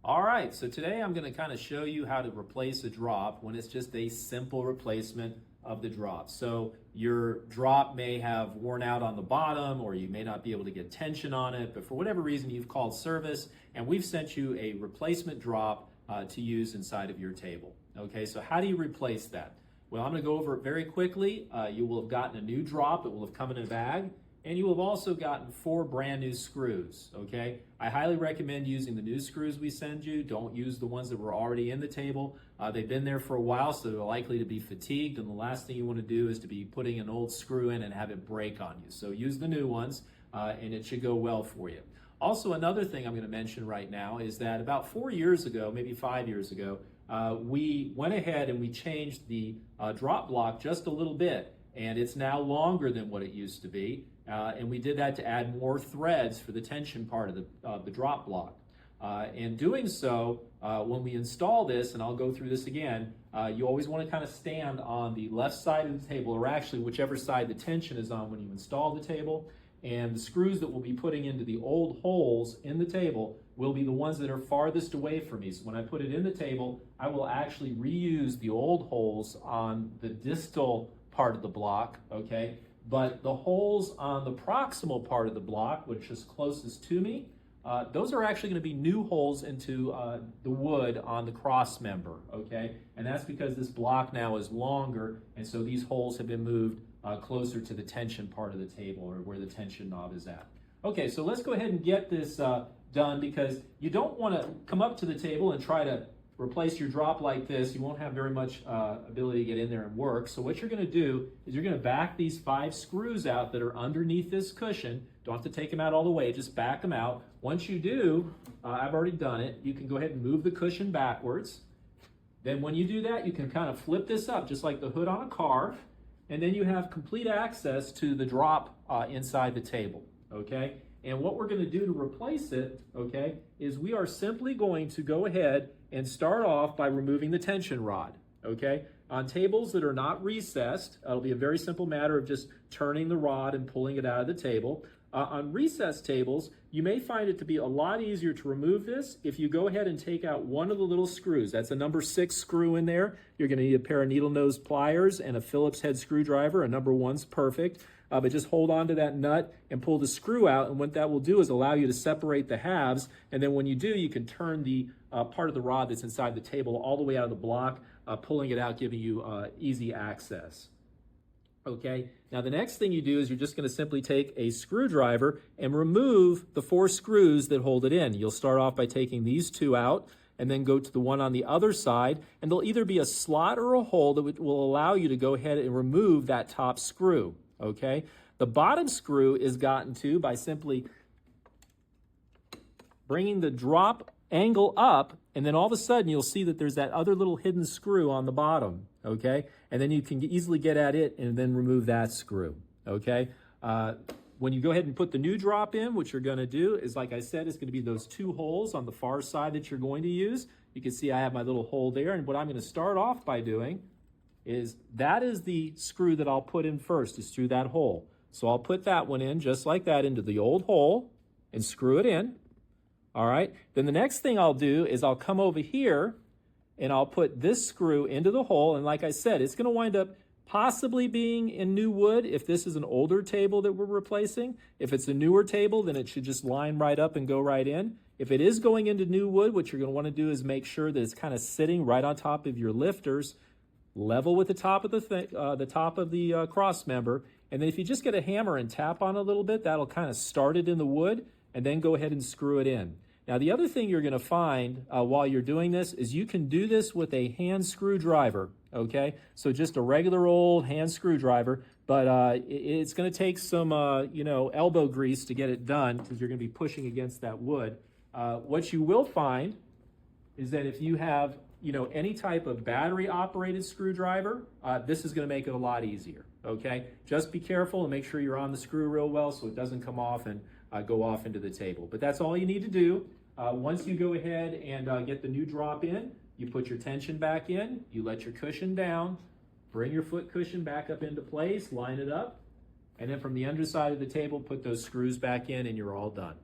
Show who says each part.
Speaker 1: All right, so today I'm going to kind of show you how to replace a drop when it's just a simple replacement of the drop. So your drop may have worn out on the bottom, or you may not be able to get tension on it, but for whatever reason you've called service and we've sent you a replacement drop to use inside of your table. Okay, so how do you replace that? Well, I'm going to go over it very quickly. You will have gotten a new drop. It will have come in a bag. And you will have also gotten 4 brand new screws, okay? I highly recommend using the new screws we send you. Don't use the ones that were already in the table. They've been there for a while, so they're likely to be fatigued, and the last thing you want to do is to be putting an old screw in and have it break on you. So use the new ones, and it should go well for you. Also, another thing I'm going to mention right now is that about 4 years ago, maybe 5 years ago, we went ahead and we changed the drop block just a little bit, and it's now longer than what it used to be. And we did that to add more threads for the tension part of the drop block. And doing so, when we install this, and I'll go through this again, you always want to kind of stand on the left side of the table, or actually whichever side the tension is on when you install the table. And the screws that we'll be putting into the old holes in the table will be the ones that are farthest away from me. So when I put it in the table, I will actually reuse the old holes on the distal part of the block, okay? But the holes on the proximal part of the block, which is closest to me, those are actually going to be new holes into the wood on the cross member, okay? And that's because this block now is longer, and so these holes have been moved closer to the tension part of the table, or where the tension knob is at. Okay, so let's go ahead and get this done, because you don't want to come up to the table and try to replace your drop like this. You won't have very much ability to get in there and work. So what you're going to do is you're going to back these 5 screws out that are underneath this cushion. Don't have to take them out all the way, just back them out. Once you do, I've already done it, you can go ahead and move the cushion backwards. Then when you do that, you can kind of flip this up just like the hood on a car, and then you have complete access to the drop inside the table, okay? And what we're going to do to replace it, okay, is we are simply going to go ahead and start off by removing the tension rod, okay? On tables that are not recessed, it'll be a very simple matter of just turning the rod and pulling it out of the table. On recessed tables, you may find it to be a lot easier to remove this if you go ahead and take out one of the little screws. That's a number 6 screw in there. You're going to need a pair of needle nose pliers and a Phillips head screwdriver. A number 1's perfect. But just hold on to that nut and pull the screw out, and what that will do is allow you to separate the halves, and then when you do, you can turn the part of the rod that's inside the table all the way out of the block, pulling it out, giving you easy access. Okay, now the next thing you do is you're just going to simply take a screwdriver and remove the 4 screws that hold it in. You'll start off by taking these 2 out, and then go to the one on the other side, and there'll either be a slot or a hole that will allow you to go ahead and remove that top screw. Okay, the bottom screw is gotten to by simply bringing the drop angle up, and then all of a sudden you'll see that there's that other little hidden screw on the bottom, okay? And then you can easily get at it and then remove that screw, okay? When you go ahead and put the new drop in, what you're going to do is, like I said, it's going to be those 2 holes on the far side that you're going to use. You can see I have my little hole there, and what I'm going to start off by doing is that is the screw that I'll put in first, is through that hole. So I'll put that one in just like that into the old hole and screw it in. All right, then the next thing I'll do is I'll come over here and I'll put this screw into the hole, and like I said, it's going to wind up possibly being in new wood if this is an older table that we're replacing. If it's a newer table, then it should just line right up and go right in. If it is going into new wood, what you're going to want to do is make sure that it's kind of sitting right on top of your lifters, level with the top of the cross member, and then if you just get a hammer and tap on it a little bit, that'll kind of start it in the wood, and then go ahead and screw it in. Now, the other thing you're going to find while you're doing this is you can do this with a hand screwdriver, okay? So just a regular old hand screwdriver, but it's going to take some, elbow grease to get it done, because you're going to be pushing against that wood. What you will find is that if you have any type of battery-operated screwdriver, this is going to make it a lot easier, okay? Just be careful and make sure you're on the screw real well so it doesn't come off and go off into the table. But that's all you need to do. Once you go ahead and get the new drop in, you put your tension back in, you let your cushion down, bring your foot cushion back up into place, line it up, and then from the underside of the table, put those screws back in, and you're all done.